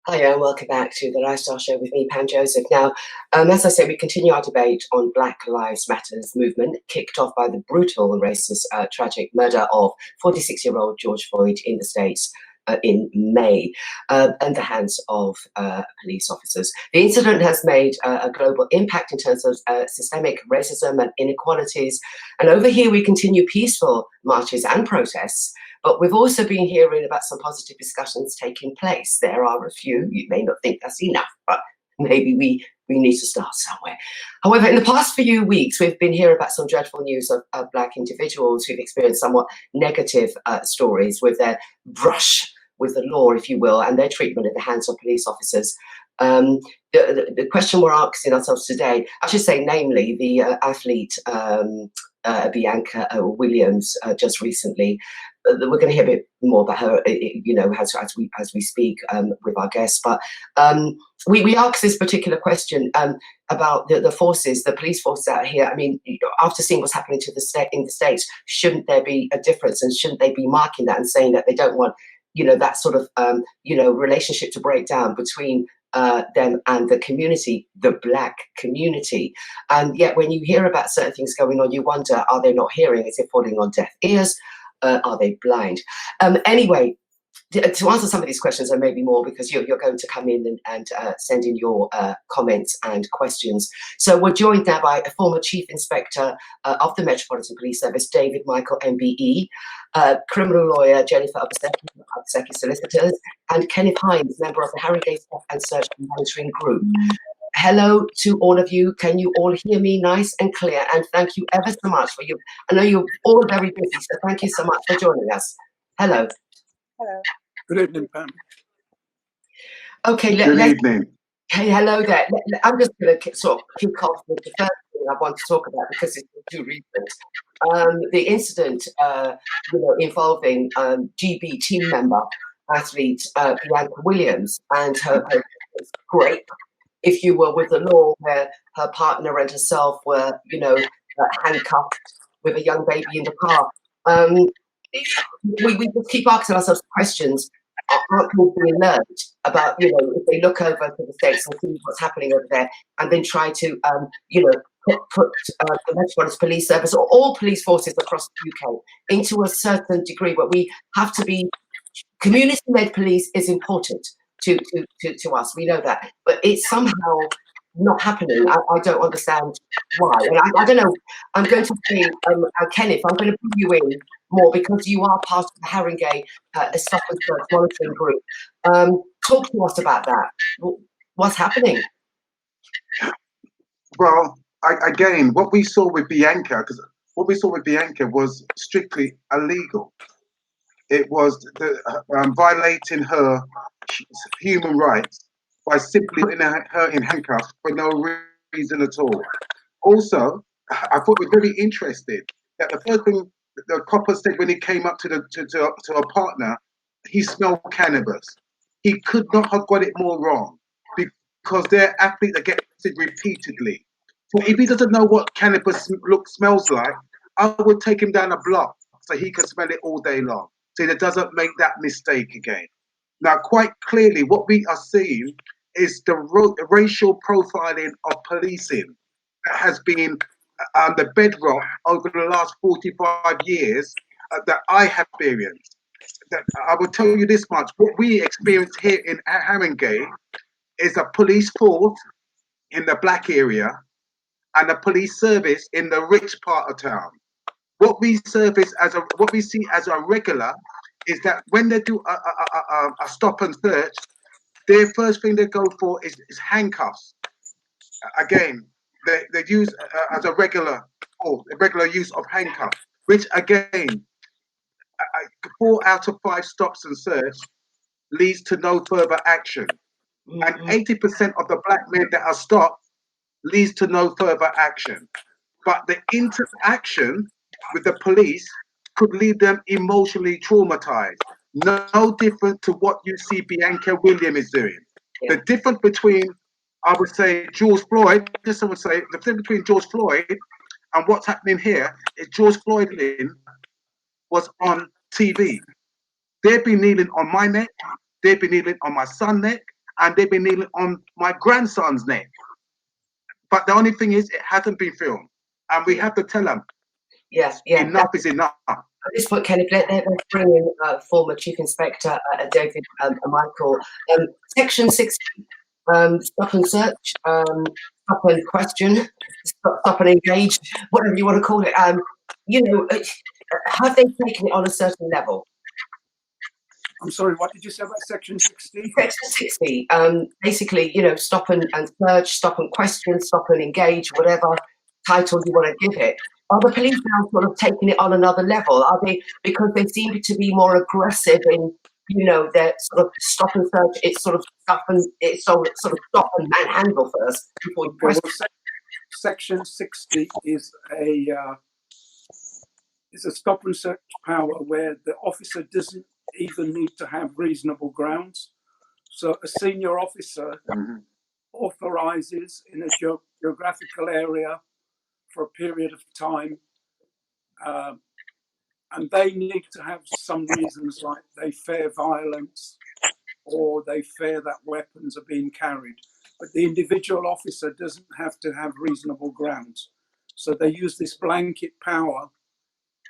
Hi, and welcome back to the Lifestyle Show with me, Pam Joseph. Now, as I say, we continue our debate on Black Lives Matters movement, kicked off by the brutal and racist, tragic murder of 46-year-old George Floyd in the States in May, and the hands of police officers. The incident has made a global impact in terms of systemic racism and inequalities. And over here, we continue peaceful marches and protests. But we've also been hearing about some positive discussions taking place. There are a few. You may not think that's enough, but maybe we need to start somewhere. However, in the past few weeks, we've been hearing about some dreadful news of Black individuals who've experienced somewhat negative stories with their brush with the law, if you will, and their treatment at the hands of police officers. The question we're asking ourselves today, I should say, namely, the athlete Bianca Williams just recently. We're going to hear a bit more about her, as we speak with our guests. But we asked this particular question about the forces, the police forces out here. I mean, after seeing what's happening in the States, shouldn't there be a difference, and shouldn't they be marking that and saying that they don't want, that sort of, relationship to break down between them and the community, the Black community? And yet, when you hear about certain things going on, you wonder: are they not hearing? Is it falling on deaf ears? Are they blind? Anyway, to answer some of these questions, and maybe more, because you're going to come in and send in your comments and questions. So we're joined now by a former Chief Inspector of the Metropolitan Police Service, David Maichael, MBE, criminal lawyer Jennifer Obaseki Solicitors, and Kenneth Hinds, member of the Haringey Stop and Search and Monitoring Group. Hello to all of you. Can you all hear me nice and clear? And thank you ever so much for you. I know you're all very busy, so thank you so much for joining us. Hello. Hello. Good evening, Pam. Okay. Good evening. Hey, hello there. I'm just going to sort of kick off with the first thing I want to talk about, because it's too recent. The incident, involving GB team member athlete Bianca Williams and her great, if you will, with the law, where her partner and herself were, handcuffed with a young baby in the car. We just keep asking ourselves questions. Aren't people being learned about, if they look over to the States and see what's happening over there, and then try to, put the Metropolitan Police Service or all police forces across the UK into a certain degree where we have to be community-led police is important to us. We know that, but it's somehow not happening. I don't understand why. And I don't know. I'm going to say, Kenneth, I'm going to put you in more, because you are part of the Haringey Stop and Search Monitoring Group. Talk to us about that. What's happening? Well, again, what we saw with Bianca was strictly illegal. It was violating her human rights by simply putting her in handcuffs for no reason at all. Also, I thought it was really interesting that the first thing the copper said when he came up to a partner, he smelled cannabis. He could not have got it more wrong, because they're athletes that get arrested repeatedly. So if he doesn't know what cannabis smells like, I would take him down a block so he can smell it all day long, so that doesn't make that mistake again. Now, quite clearly, what we are seeing is the racial profiling of policing that has been the bedrock over the last 45 years that I have experienced. That I will tell you this much: what we experience here in Haringey is a police force in the black area and a police service in the rich part of town. What we see as a regular is that when they do a stop and search, their first thing they go for is handcuffs. Again, they use as a regular use of handcuffs, which again, 4 out of 5 stops and search leads to no further action. And 80% of the black men that are stopped leads to no further action. But the interaction with the police could leave them emotionally traumatized. No different to what you see Bianca Williams is doing. The difference between, I would say, George Floyd, the difference between George Floyd and what's happening here is George Floyd was on TV. They've been kneeling on my neck, they've been kneeling on my son's neck, and they've been kneeling on my grandson's neck. But the only thing is, it hasn't been filmed, and we have to tell them, enough is enough. At this point, Kenneth, let's bring in former Chief Inspector David Maichael. Section 60, stop and search, stop and question, stop and engage, whatever you want to call it. You know, have they taken it on a certain level? I'm sorry, what did you say about Section 60? Section 60, basically, you know, stop and search, stop and question, stop and engage, whatever title you want to give it. Are the police now sort of taking it on another level? Are they, because they seem to be more aggressive in, you know, their sort of stop and search, it's sort of stop and, it's sort of stop and manhandle first before you question. Well, Section 60 is a stop and search power where the officer doesn't even need to have reasonable grounds. So a senior officer authorizes in a geographical area for a period of time, and they need to have some reasons, like they fear violence or they fear that weapons are being carried. But the individual officer doesn't have to have reasonable grounds. So they use this blanket power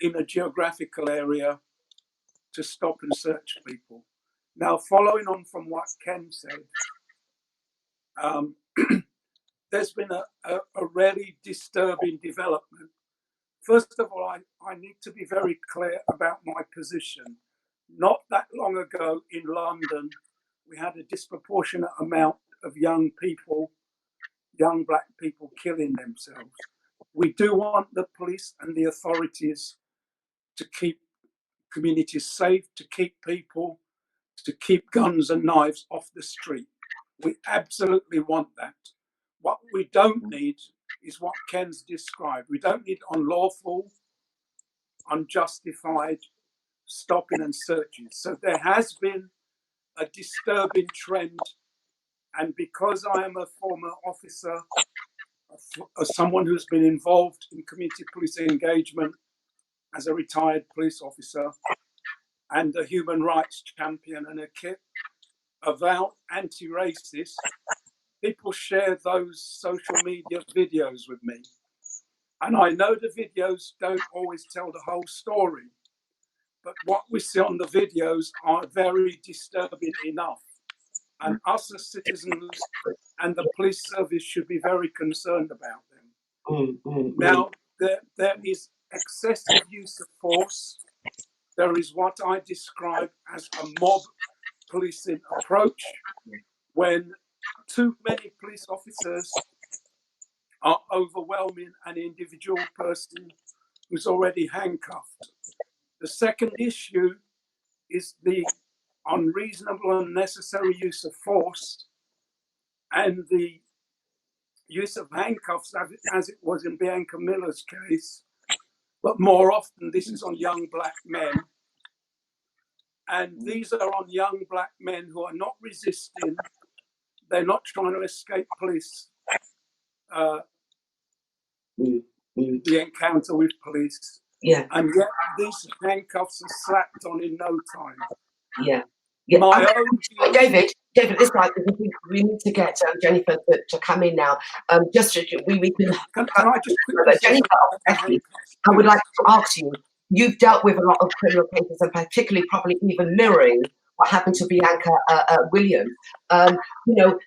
in a geographical area to stop and search people. Now, following on from what Ken said, there's been a really disturbing development. First of all, I need to be very clear about my position. Not that long ago in London, we had a disproportionate amount of young people, young black people killing themselves. We do want the police and the authorities to keep communities safe, to keep people, to keep guns and knives off the street. We absolutely want that. What we don't need is what Ken's described. We don't need unlawful, unjustified stopping and searches. So there has been a disturbing trend, and because I am a former officer, someone who's been involved in community police engagement as a retired police officer and a human rights champion and a avowed anti-racist, people share those social media videos with me. And I know the videos don't always tell the whole story, but what we see on the videos are very disturbing enough. And us as citizens and the police service should be very concerned about them. Now, there is excessive use of force. There is what I describe as a mob policing approach, when too many police officers are overwhelming an individual person who's already handcuffed. The second issue is the unreasonable and unnecessary use of force and the use of handcuffs as it was in Bianca Miller's case, but more often this is on young black men. And these are on young black men who are not resisting, they're not trying to escape police, the encounter with police. Yeah. And yet these handcuffs are slapped on in no time. Yeah. David, this time we need to get Jennifer to come in now. Can I just quickly Jennifer Obaseki, I would like to ask you, you've dealt with a lot of criminal cases and particularly probably even mirroring what happened to Bianca Williams. You know,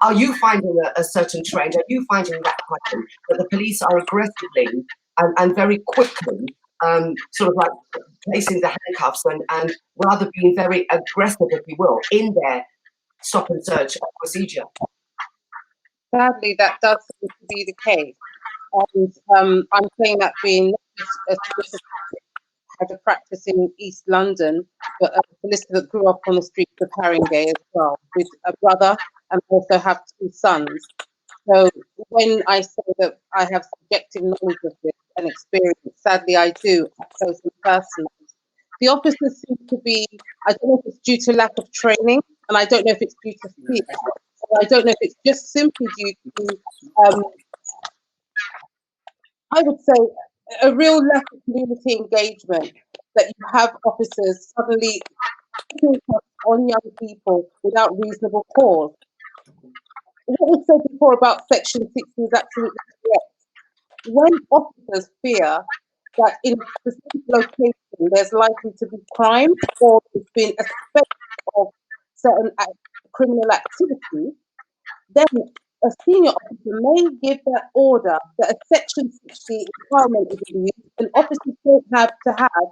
are you finding a certain trend? Are you finding that pattern that the police are aggressively and very quickly sort of like placing the handcuffs and rather being very aggressive, if you will, in their stop and search procedure? Sadly, that does seem to be the case. And I'm saying that being a solicitor had a practice in East London, but a solicitor that grew up on the streets of Haringey as well, with a brother and also have 2 sons. So when I say that I have subjective knowledge of this and experience, sadly I do, close and personal. The officers seem to be, I don't know if it's due to lack of training, and I don't know if it's due to fear, I don't know if it's just simply due to, I would say, a real lack of community engagement, that you have officers suddenly on young people without reasonable cause. What was said before about Section 60 is absolutely correct. When officers fear that in a specific location there's likely to be crime or there's been a spate of certain criminal activity, then a senior officer may give that order that a Section 60 empowerment is used, and officers don't have to have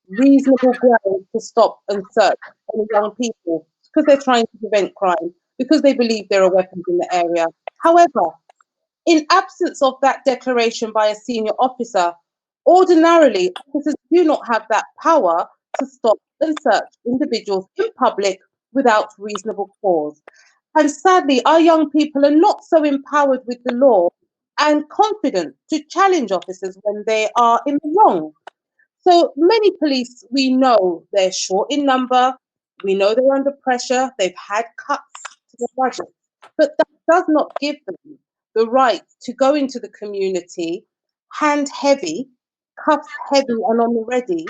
reasonable grounds to stop and search on young people because they're trying to prevent crime, because they believe there are weapons in the area. However, in absence of that declaration by a senior officer, ordinarily officers do not have that power to stop and search individuals in public without reasonable cause. And sadly, our young people are not so empowered with the law and confident to challenge officers when they are in the wrong. So many police, we know they're short in number, we know they're under pressure, they've had cuts to the budget, but that does not give them the right to go into the community hand heavy, cuffs heavy and on the ready,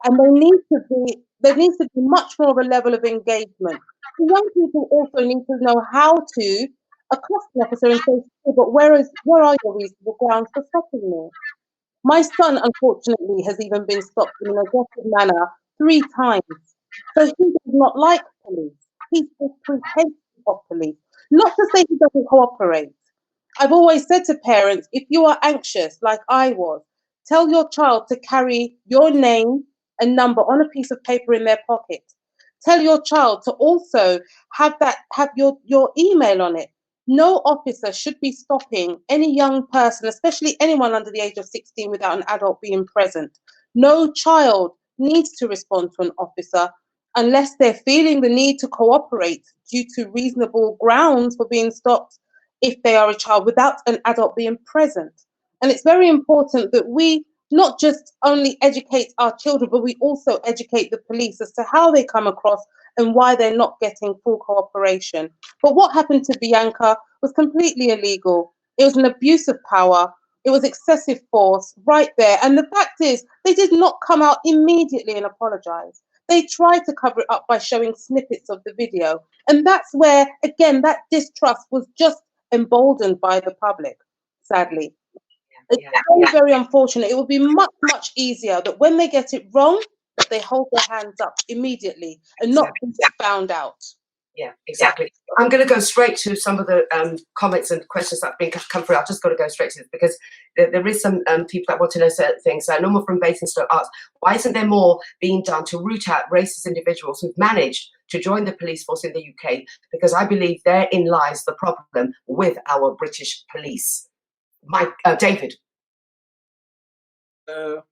and there needs to be much more of a level of engagement. The young people also need to know how to accost the officer and say, "Oh, but where are your reasonable grounds for stopping me?" My son, unfortunately, has even been stopped in an aggressive manner 3 times. So he does not like police. He's apprehensive of police. Not to say he doesn't cooperate. I've always said to parents, if you are anxious, like I was, tell your child to carry your name and number on a piece of paper in their pocket. Tell your child to also have your email on it. No officer should be stopping any young person, especially anyone under the age of 16, without an adult being present. No child needs to respond to an officer unless they're feeling the need to cooperate due to reasonable grounds for being stopped if they are a child without an adult being present. And it's very important that we not just only educate our children, but we also educate the police as to how they come across and why they're not getting full cooperation. But what happened to Bianca was completely illegal. It was an abuse of power. It was excessive force right there. And the fact is, they did not come out immediately and apologize. They tried to cover it up by showing snippets of the video. And that's where, again, that distrust was just emboldened by the public, sadly. It's very, very unfortunate. It would be much, much easier that when they get it wrong, that they hold their hands up immediately and not be found out. Yeah, exactly. I'm going to go straight to some of the comments and questions that have been come through. I've just got to go straight to it because there is some people that want to know certain things. Norma from Basingstoke asks, why isn't there more being done to root out racist individuals who've managed to join the police force in the UK? Because I believe therein lies the problem with our British police. David. The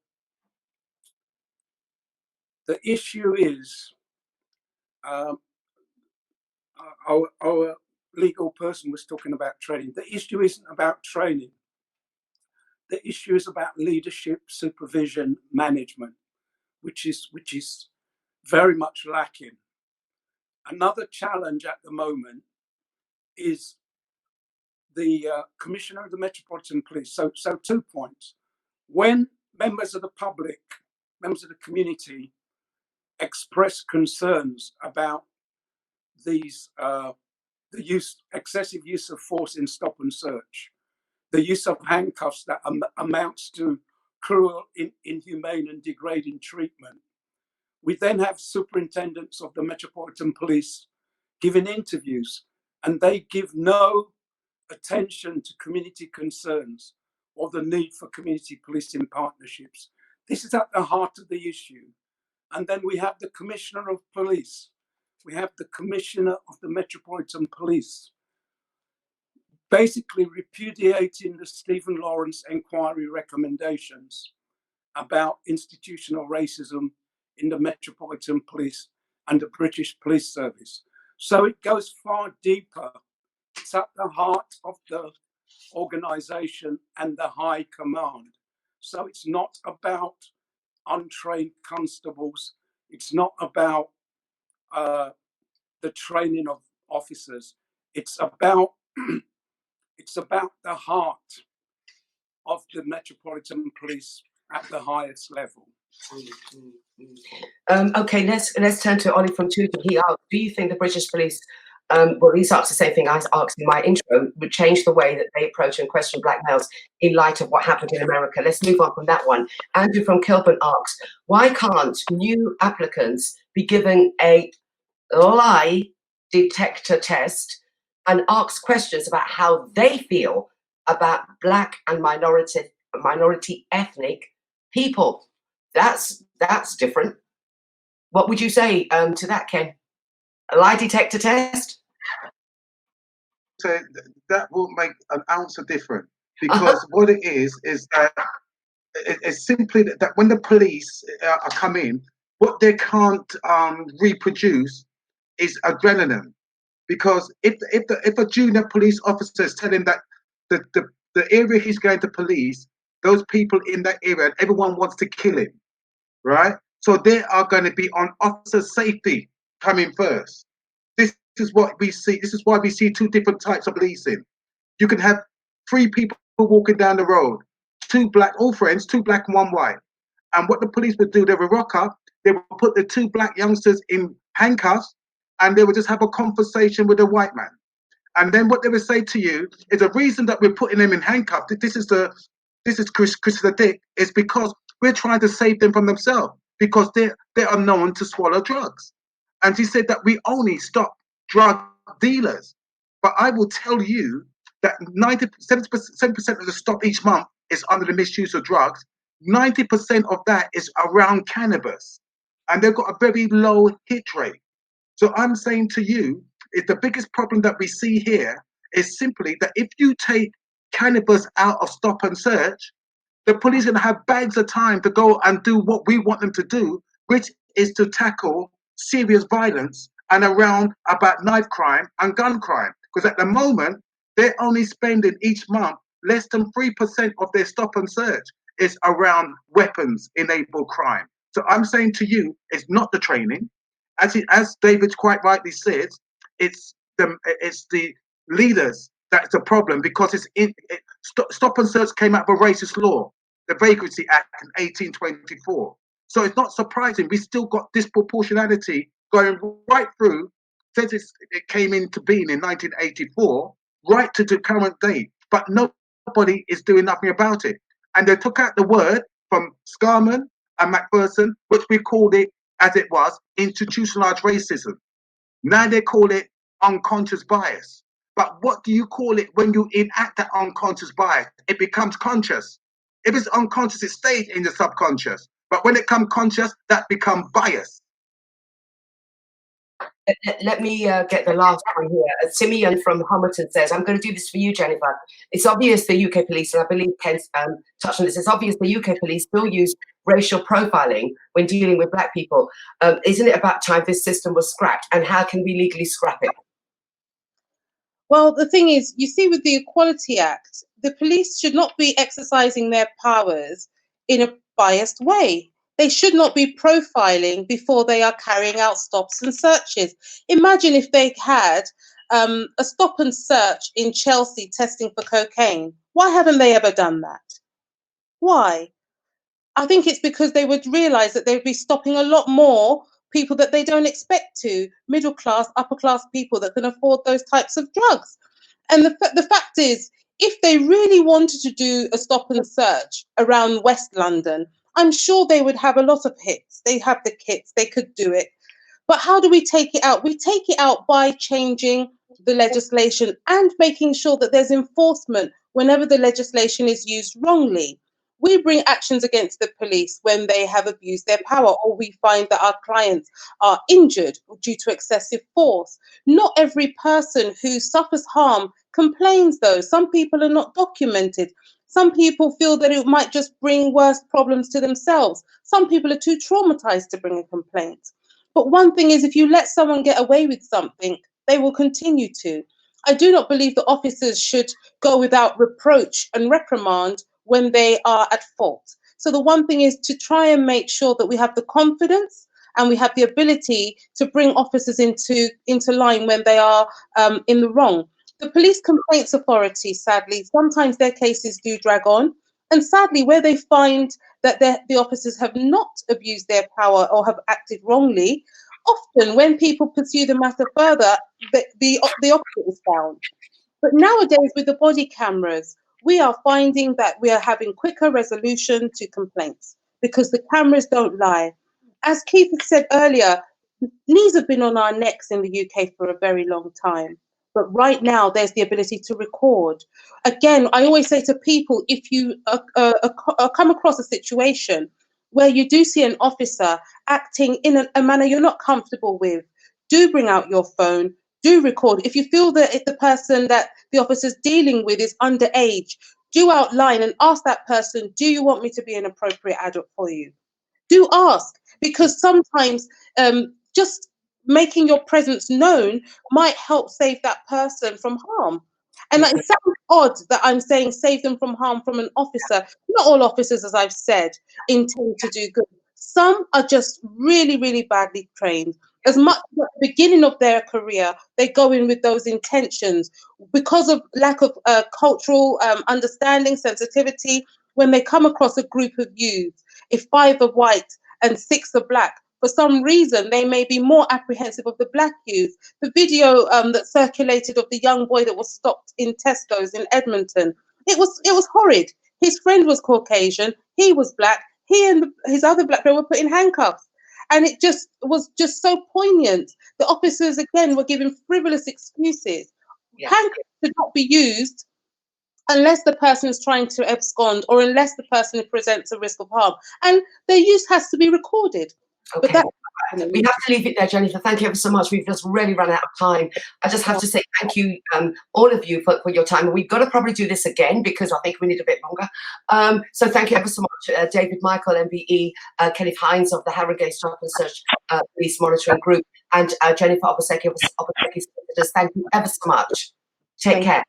issue is our legal person was talking about training. The issue isn't about training. The issue is about leadership, supervision, management, which is very much lacking. Another challenge at the moment is the Commissioner of the Metropolitan Police. So 2 points. When members of the public, members of the community express concerns about these excessive use of force in stop and search, the use of handcuffs that amounts to cruel, inhumane and degrading treatment, we then have superintendents of the Metropolitan Police giving interviews, and they give no attention to community concerns or the need for community policing partnerships. This is at the heart of the issue. And then we have the Commissioner of Police. We have the Commissioner of the Metropolitan Police basically repudiating the Stephen Lawrence inquiry recommendations about institutional racism in the Metropolitan Police and the British Police Service. So it goes far deeper. It's at the heart of the organisation and the high command. So it's not about untrained constables. It's not about the training of officers. It's about the heart of the Metropolitan Police at the highest level. Okay, let's turn to Ollie from Tooting. He asked, do you think the British police, well, he's asked the same thing I asked in my intro, would change the way that they approach and question black males in light of what happened in America? Let's move on from that one. Andrew from Kilburn asks, why can't new applicants be given a lie detector test and ask questions about how they feel about black and minority ethnic people? That's different. What would you say to that, Ken? A lie detector test? So that will make an ounce of difference, because what it is that it's simply that when the police come in, what they can't reproduce is adrenaline. Because if a junior police officer is telling that the area he's going to police, those people in that area, everyone wants to kill him, right? So they are going to be on officer safety coming first. This is what we see. This is why we see two different types of policing. You can have three people walking down the road, two black, all friends, two black and one white. And what the police would do, they would rock up, they would put the two black youngsters in handcuffs, and they would just have a conversation with the white man. And then what they would say to you is the reason that we're putting them in handcuffs, this is Chris the Dick, is because we're trying to save them from themselves, because they are known to swallow drugs. And he said that we only stop drug dealers. But I will tell you that 7% of the stop each month is under the misuse of drugs. 90% of that is around cannabis. And they've got a very low hit rate. So I'm saying to you, is the biggest problem that we see here is simply that if you take cannabis out of stop and search, the police are going to have bags of time to go and do what we want them to do, which is to tackle serious violence and around about knife crime and gun crime. Because at the moment, they're only spending each month less than 3% of their stop and search is around weapons-enabled crime. So I'm saying to you, it's not the training. As David quite rightly says, it's the leaders that's the problem, because stop and search came out of a racist law, the Vagrancy Act in 1824. So it's not surprising we still got disproportionality going right through since it came into being in 1984, right to the current day. But nobody is doing nothing about it. And they took out the word from Scarman and Macpherson, which we called it as it was, institutionalized racism. Now they call it unconscious bias. But what do you call it when you enact that unconscious bias? It becomes conscious. If it's unconscious, it stays in the subconscious. But when it comes conscious, that becomes bias. Let me get the last one here. Simeon from Homerton says, I'm going to do this for you, Jennifer. It's obvious the UK police, and I believe Ken touched on this, it's obvious the UK police still use racial profiling when dealing with black people. Isn't it about time this system was scrapped? And how can we legally scrap it? Well, the thing is, you see, with the Equality Act, the police should not be exercising their powers in a biased way. They should not be profiling before they are carrying out stops and searches. Imagine if they had a stop and search in Chelsea testing for cocaine. Why haven't they ever done that? Why? I think it's because they would realise that they'd be stopping a lot more people that they don't expect to, middle class, upper class people that can afford those types of drugs. And the fact is, if they really wanted to do a stop and search around West London, I'm sure they would have a lot of hits. They have the kits, they could do it. But how do we take it out? We take it out by changing the legislation and making sure that there's enforcement whenever the legislation is used wrongly. We bring actions against the police when they have abused their power, or we find that our clients are injured due to excessive force. Not every person who suffers harm complains, though. Some people are not documented. Some people feel that it might just bring worse problems to themselves. Some people are too traumatized to bring a complaint. But one thing is, if you let someone get away with something, they will continue to. I do not believe that officers should go without reproach and reprimand when they are at fault. So the one thing is to try and make sure that we have the confidence and we have the ability to bring officers into line when they are in the wrong. The Police Complaints Authority, sadly, sometimes their cases do drag on. And sadly, where they find that the officers have not abused their power or have acted wrongly, often when people pursue the matter further, the opposite is found. But nowadays, with the body cameras, we are finding that we are having quicker resolution to complaints because the cameras don't lie. As Keith had said earlier, knees have been on our necks in the UK for a very long time. But right now, there's the ability to record. Again, I always say to people, if you come across a situation where you do see an officer acting in a manner you're not comfortable with, do bring out your phone, do record. If you feel that if the person that the officer's dealing with is underage, do outline and ask that person, do you want me to be an appropriate adult for you? Do ask, because sometimes just making your presence known might help save that person from harm. And it sounds odd that I'm saying save them from harm from an officer. Not all officers, as I've said, intend to do good. Some are just really, really badly trained. As much at the beginning of their career, they go in with those intentions. Because of lack of cultural understanding, sensitivity, when they come across a group of youths, if 5 are white and 6 are black, for some reason they may be more apprehensive of the black youth. The video that circulated of the young boy that was stopped in Tesco's in Edmonton, it was horrid. His friend was Caucasian, he was black, he and his other black friend were put in handcuffs. And it just was just so poignant. The officers, again, were given frivolous excuses. Yeah. Handcuffs should not be used unless the person is trying to abscond or unless the person presents a risk of harm. And their use has to be recorded. Okay. But we have to leave it there, Jennifer. Thank you ever so much. We've just really run out of time. I just have to say thank you, all of you, for your time. We've got to probably do this again because I think we need a bit longer. So thank you ever so much, David Maichael, MBE, Kenneth Hinds of the Haringey Stop and Search Police Monitoring Group, and Jennifer Obaseki of Obaseki Solicitors. Thank you ever so much. Take care.